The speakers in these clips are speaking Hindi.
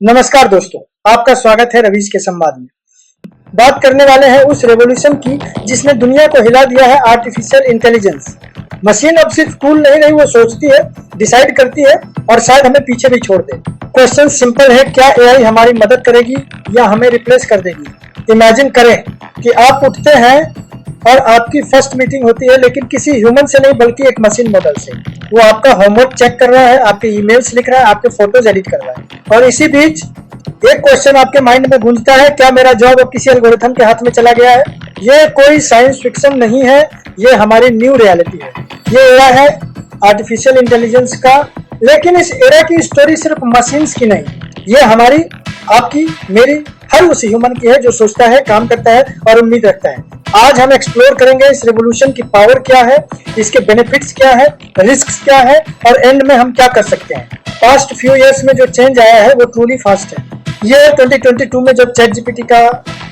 नमस्कार दोस्तों, आपका स्वागत है रवीश के संवाद में। बात करने वाले हैं उस रेवोल्यूशन की जिसने दुनिया को हिला दिया है, आर्टिफिशियल इंटेलिजेंस। मशीन अब सिर्फ टूल नहीं रही, वो सोचती है, डिसाइड करती है और शायद हमें पीछे भी छोड़ दे। क्वेश्चन सिंपल है, क्या एआई हमारी मदद करेगी या हमें रिप्लेस कर देगी? इमेजिन करें कि आप उठते हैं और आपकी फर्स्ट मीटिंग होती है, लेकिन किसी ह्यूमन से नहीं बल्कि एक मशीन मॉडल से। वो आपका होमवर्क चेक कर रहा है, आपके ईमेल्स लिख रहा है, आपके फोटोज एडिट कर रहा है। और इसी बीच एक क्वेश्चन आपके माइंड में गूंजता है, क्या मेरा जॉब अब किसी एल्गोरिथम के हाथ में चला गया है? ये कोई साइंस फिक्शन नहीं है, ये हमारी न्यू रियलिटी है। ये एरा है आर्टिफिशियल इंटेलिजेंस का, लेकिन इस एरा की स्टोरी सिर्फ मशीन्स की नहीं, ये हमारी, आपकी, मेरी, हर उस ह्यूमन की है जो सोचता है, काम करता है और उम्मीद रखता है। आज हम एक्सप्लोर करेंगे इस रेवोल्यूशन की पावर क्या है, इसके बेनिफिट्स क्या है, रिस्क्स क्या है और एंड में हम क्या कर सकते हैं। पास्ट फ्यू इयर्स में जो चेंज आया है वो ट्रूली फास्ट है। ये 2022 में जब ChatGPT का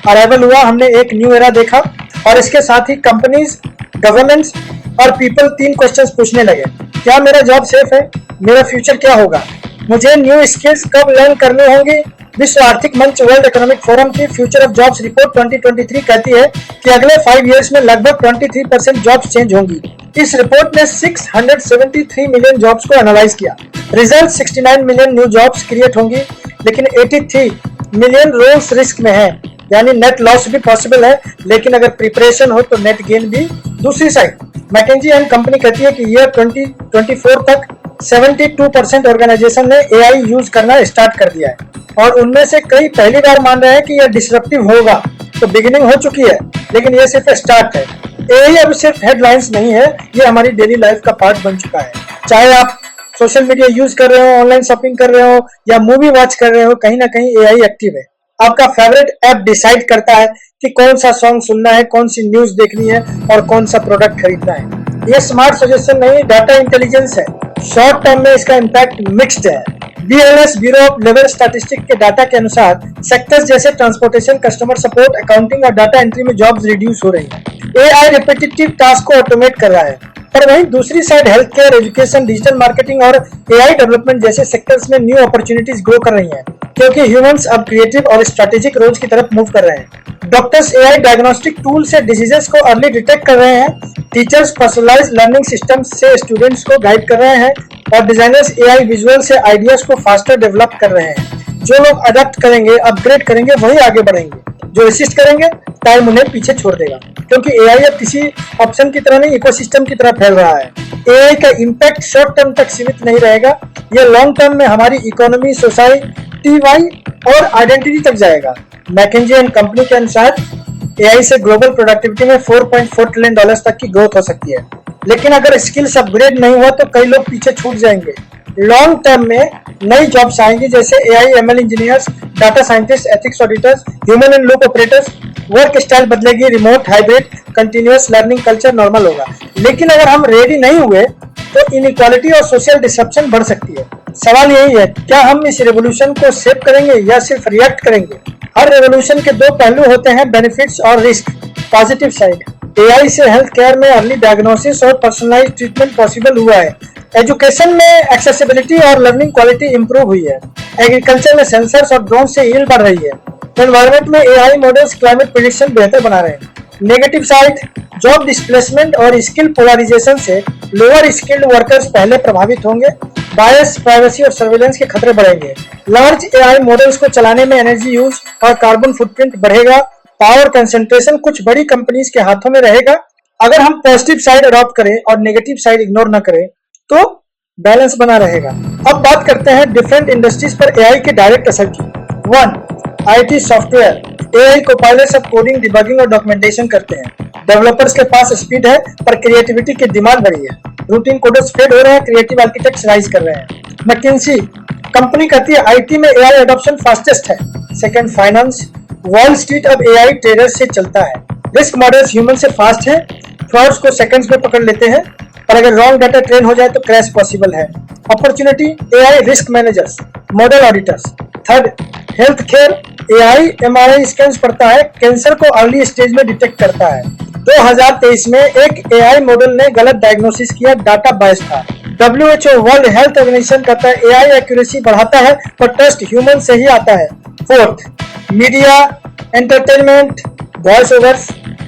अराइवल हुआ, हमने एक न्यू एरा देखा और इसके साथ ही कंपनीज, गवर्नमेंट्स और पीपल 3 क्वेश्चंस पूछने लगे। क्या मेरा जॉब सेफ है? मेरा फ्यूचर क्या होगा? मुझे न्यू स्किल्स कब लर्न करनी होंगी? विश्व आर्थिक मंच वर्ल्ड इकोनॉमिक फोरम की फ्यूचर ऑफ जॉब्स रिपोर्ट 2023 कहती है कि अगले 5 इयर्स में लगभग 23% जॉब्स चेंज होंगी। इस रिपोर्ट ने 673 मिलियन जॉब्स को एनालाइज किया। Result 69 million new jobs create होंगी, लेकिन 83 मिलियन रोल्स रिस्क में है, यानी नेट लॉस भी पॉसिबल है, लेकिन अगर प्रिपरेशन हो तो नेट गेन भी। दूसरी साइड मैकेंजी एंड कंपनी कहती है कि ईयर 2024 तक 72% ऑर्गेनाइजेशन ने एआई यूज करना स्टार्ट कर दिया है और उनमें से कई पहली बार मान रहे हैं कि यह डिसरप्टिव होगा। तो बिगिनिंग हो चुकी है, लेकिन यह सिर्फ स्टार्ट है। एआई अब सिर्फ हेडलाइंस नहीं है, ये हमारी डेली लाइफ का पार्ट बन चुका है। चाहे आप सोशल मीडिया यूज कर रहे हो, ऑनलाइन शॉपिंग कर रहे हो या मूवी वॉच कर रहे हो, कहीं ना कहीं एआई एक्टिव है। आपका फेवरेट ऐप डिसाइड करता है कि कौन सा सॉन्ग सुनना है, कौन सी न्यूज देखनी है और कौन सा प्रोडक्ट खरीदना है। ये स्मार्ट सजेशन नहीं, डाटा इंटेलिजेंस है। शॉर्ट टर्म में इसका इम्पैक्ट मिक्स्ड है। BLS Bureau of Labour statistics के डाटा के अनुसार सेक्टर्स जैसे ट्रांसपोर्टेशन, कस्टमर सपोर्ट, अकाउंटिंग और डाटा एंट्री में जॉब्स रिड्यूस हो रही है। एआई रिपीटेटिव टास्क को ऑटोमेट कर रहा है। पर वहीं दूसरी side health care, education, digital marketing और एआई डेवलपमेंट जैसे सेक्टर्स में न्यू अपॉर्चुनिटीज ग्रो कर रही हैं, क्योंकि ह्यूमंस अब क्रिएटिव और स्ट्रेटेजिक रोल्स की तरफ मूव कर रहे हैं। डॉक्टर्स एआई डायग्नोस्टिक टूल से डिजीजेस को अर्ली डिटेक्ट कर रहे हैं, टीचर्स पर्सनलाइज लर्निंग सिस्टम से स्टूडेंट्स को गाइड कर रहे हैं और डिजाइनर्स एआई विजुअल से आइडियाज को फास्टर डेवलप कर रहे हैं। जो लोग अडॉप्ट करेंगे, अपग्रेड करेंगे, वही आगे बढ़ेंगे। जो रेसिस्ट करेंगे, टाइम उन्हें पीछे छोड़ देगा, क्योंकि एआई अब किसी ऑप्शन की तरह नहीं, इकोसिस्टम की तरह फैल रहा है। एआई का इम्पैक्ट शॉर्ट टर्म तक सीमित नहीं रहेगा, यह लॉन्ग टर्म में हमारी इकोनॉमी, सोसाइटी और आइडेंटिटी तक जाएगा। मैकेंजी एंड कंपनी के अनुसार एआई से ग्लोबल प्रोडक्टिविटी में $4.4 ट्रिलियन तक की ग्रोथ हो सकती है, लेकिन अगर स्किल्स अपग्रेड नहीं हुआ तो कई लोग पीछे छूट जाएंगे। लॉन्ग टर्म में नई जॉब्स आएंगी, जैसे AI ML engineers, data scientist, ethics auditors, human in loop operators. Work style बदलेगी, remote, hybrid, continuous learning culture normal होगा। लेकिन अगर हम रेडी नहीं हुए तो इनइक्वालिटी और सोशल डिसरप्शन बढ़ सकती है। सवाल यही है, क्या हम इस रेवोल्यूशन को शेप करेंगे या सिर्फ रिएक्ट करेंगे? हर रेवोल्यूशन के 2 पहलू होते हैं, बेनिफिट्स और रिस्क। पॉजिटिव साइड, एआई से हेल्थ केयर में अर्ली डायग्नोसिस और पर्सनलाइज्ड ट्रीटमेंट पॉसिबल हुआ है। एजुकेशन में एक्सेसिबिलिटी और लर्निंग क्वालिटी इंप्रूव हुई है। एग्रीकल्चर में सेंसर्स और ड्रोन से यील्ड बढ़ रही है। एनवायरमेंट में एआई मॉडल्स क्लाइमेट प्रेडिक्शन बेहतर बना रहे हैं। नेगेटिव साइड, जॉब डिस्प्लेसमेंट और स्किल पोलराइजेशन से लोअर स्किल्ड वर्कर्स पहले प्रभावित होंगे। बायस, प्राइवेसी और सर्विलेंस के खतरे बढ़ेंगे। लार्ज एआई मॉडल्स को चलाने में एनर्जी यूज और कार्बन फुटप्रिंट बढ़ेगा। पावर कंसंट्रेशन कुछ बड़ी कंपनीज के हाथों में रहेगा। अगर हम पॉजिटिव साइड अडॉप्ट करें और नेगेटिव साइड इग्नोर न करें तो बैलेंस बना रहेगा। अब बात करते हैं डिफरेंट इंडस्ट्रीज पर एआई के डायरेक्ट असर की। 1. IT सॉफ्टवेयर, एआई को पायलट्स अब कोडिंग, डिबगिंग और डॉक्यूमेंटेशन करते हैं। डेवलपर्स के पास स्पीड है पर क्रिएटिविटी की डिमांड बढ़ी है। रूटीन कोडर्स फेड हो रहे हैं, क्रिएटिव आर्किटेक्ट्स राइज कर रहे हैं। मैकिंसी कंपनी कहती है IT में एआई अडॉप्शन फास्टेस्ट है। 2. फाइनेंस, वॉल स्ट्रीट अब एआई ट्रेडर्स से चलता है। रिस्क मॉडल्स ह्यूमन से फास्ट है, फ्रॉड्स को सेकंड्स में पकड़ लेते हैं, पर अगर रॉन्ग डाटा ट्रेन हो जाए तो क्रैश पॉसिबल है। Opportunity, AI risk managers, model auditors. 3. Health care, AI MRI scans पड़ता है, कैंसर को अर्ली स्टेज में डिटेक्ट करता है। 2023 में एक एआई मॉडल ने गलत डायग्नोसिस किया, डाटा बायस था। WHO वर्ल्ड हेल्थ ऑर्गेनाइजेशन कहता है AI एक्यूरेसी बढ़ाता है पर ट्रस्ट ह्यूमन से ही आता है। Fourth, media, entertainment, voice overs,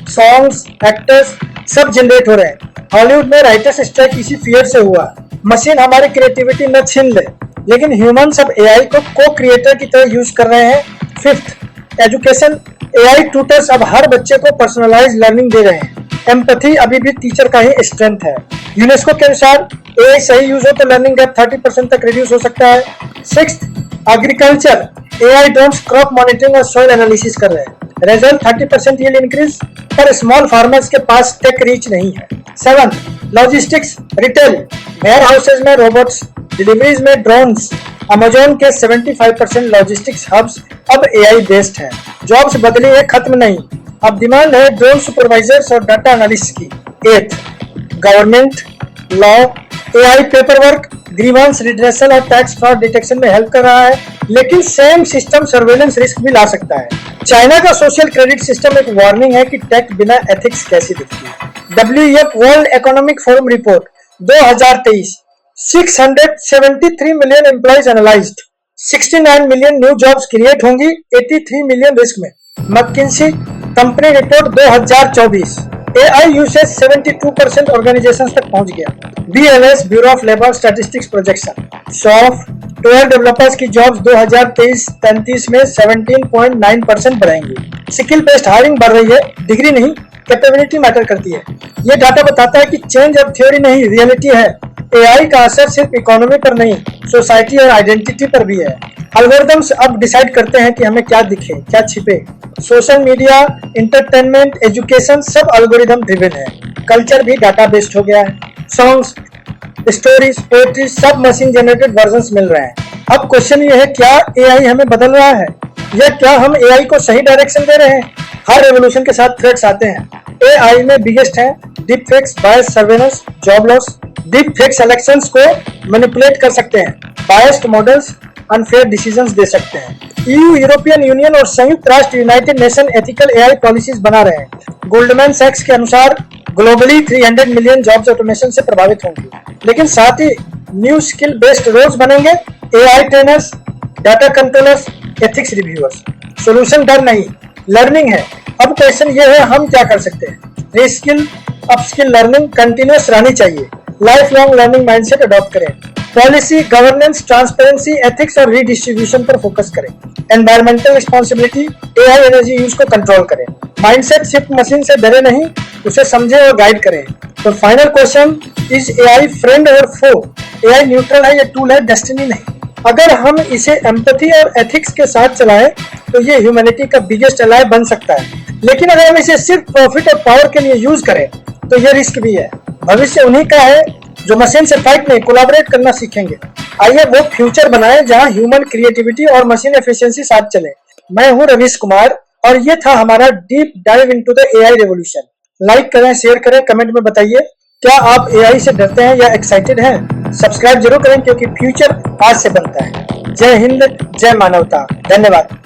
songs, actors सब जनरेट हो रहे हैं। हॉलीवुड में राइटर्स स्ट्राइक इसी फियर से हुआ। मशीन हमारी क्रिएटिविटी न छीन ले, लेकिन ह्यूमन सब AI को को क्रिएटर की तरह यूज कर रहे हैं। फिफ्थ, एजुकेशन, AI ट्यूटर्स अब हर बच्चे को पर्सनलाइज लर्निंग दे रहे हैं। एम्पैथी अभी भी टीचर का ही स्ट्रेंथ है। यूनेस्को के अनुसार AI सही यूज हो तो लर्निंग गैप 30% तक रिड्यूस हो सकता है। Sixth, agriculture, AI drones crop monitoring और सॉइल एनालिसिस कर रहे हैं। रिजल्ट 30% यील्ड इंक्रीज, पर स्मॉल फार्मर्स के पास टेक रीच नहीं है। Seventh, logistics, retail, warehouses में रोबोट्स, डिलीवरीज में ड्रोन्स। अमेजोन के 75% लॉजिस्टिक्स हब्स अब AI बेस्ड हैं। जॉब्स बदली है, खत्म नहीं। अब डिमांड है ड्रोन सुपरवाइजर्स और डाटा एनालिस्ट की। Eighth, government, law, AI paper work, grievance redressal और टैक्स फ्रॉड डिटेक्शन में हेल्प कर रहा है, लेकिन सेम सिस्टम सर्वेलेंस रिस्क भी ला सकता है। चाइना का सोशल क्रेडिट सिस्टम एक वार्निंग है कि टेक बिना एथिक्स कैसी दिखती है। WEF World Economic Forum report 2023, 673 million employees analysed, 69 million new jobs create होंगी, 83 मिलियन रिस्क में। McKinsey company report 2024, AI usage 72% organisations तक पहुंच गया। BLS Bureau of Labour Statistics projection, software developers की जॉब्स 2023-35 में 17.9% बढ़ेंगी। स्किल बेस्ड हायरिंग बढ़ रही है, डिग्री नहीं, कैपेबिलिटी मैटर करती है। ये डाटा बताता है कि चेंज अब थ्योरी नहीं, रियलिटी है। AI का असर सिर्फ इकोनॉमी पर नहीं, सोसाइटी और आइडेंटिटी पर भी है। एल्गोरिथम्स अब डिसाइड करते हैं कि हमें क्या दिखे, क्या छिपे। सोशल मीडिया, एंटरटेनमेंट, एजुकेशन सब एल्गोरिथम ड्रिवन है। कल्चर भी डाटा बेस्ड हो गया है। सॉन्ग्स, स्टोरीज, पोएट्री सब मशीन जनरेटेड वर्जन्स मिल रहे हैं। अब क्वेश्चन ये है, क्या AI हमें बदल रहा है या क्या हम AI को सही डायरेक्शन दे रहे हैं? हर रेवोल्यूशन के साथ थ्रेट्स आते हैं। AI में बिगेस्ट है deep fakes, bias surveillance, job loss. Deep fakes elections को मैनिपुलेट कर सकते हैं, बायस्ड मॉडल्स अनफेयर डिसीजंस दे सकते हैं। EU, यूरोपियन यूनियन और संयुक्त राष्ट्र United Nation ethical AI policies बना रहे हैं। गोल्डमैन सैक्स के अनुसार ग्लोबली 300 मिलियन जॉब्स ऑटोमेशन से प्रभावित होंगी, लेकिन साथ ही न्यू स्किल बेस्ड रोल्स बनेंगे। AI trainers, data controllers, ethics reviewers. Solution डर नहीं, लर्निंग है। अब क्वेश्चन ये है, हम क्या कर सकते हैं? रीस्किल, अपस्किल लर्निंग कंटिन्यूअस रहनी चाहिए। Life long learning mindset adopt करें। पॉलिसी, गवर्नेंस, ट्रांसपेरेंसी, एथिक्स और रीडिस्ट्रीब्यूशन पर फोकस करें। Environmental responsibility, AI energy use को कंट्रोल करें। माइंडसेट शिफ्ट, मशीन से डरे नहीं, उसे समझे और गाइड करें। तो final question, is AI friend और फो? AI न्यूट्रल है, ये टूल है, डेस्टिनी नहीं। अगर हम इसे एम्पैथी और एथिक्स के साथ चलाएं तो ये ह्यूमैनिटी का बिगेस्ट एलाय बन सकता है, लेकिन अगर हम इसे सिर्फ प्रॉफिट और पावर के लिए यूज करें तो ये रिस्क भी है। भविष्य उन्हीं का है जो मशीन से फाइट नहीं, कोलैबोरेट करना सीखेंगे। आइए वो फ्यूचर बनाएं जहां ह्यूमन क्रिएटिविटी और मशीन एफिशिएंसी साथ चले। मैं हूं रवीश कुमार और ये था हमारा deep dive into the AI revolution. Like करें, शेयर करें, कमेंट में बताइए क्या आप AI से डरते हैं या एक्साइटेड हैं? सब्सक्राइब जरूर करें क्योंकि फ्यूचर आज से बनता है। जय हिंद, जय मानवता। धन्यवाद।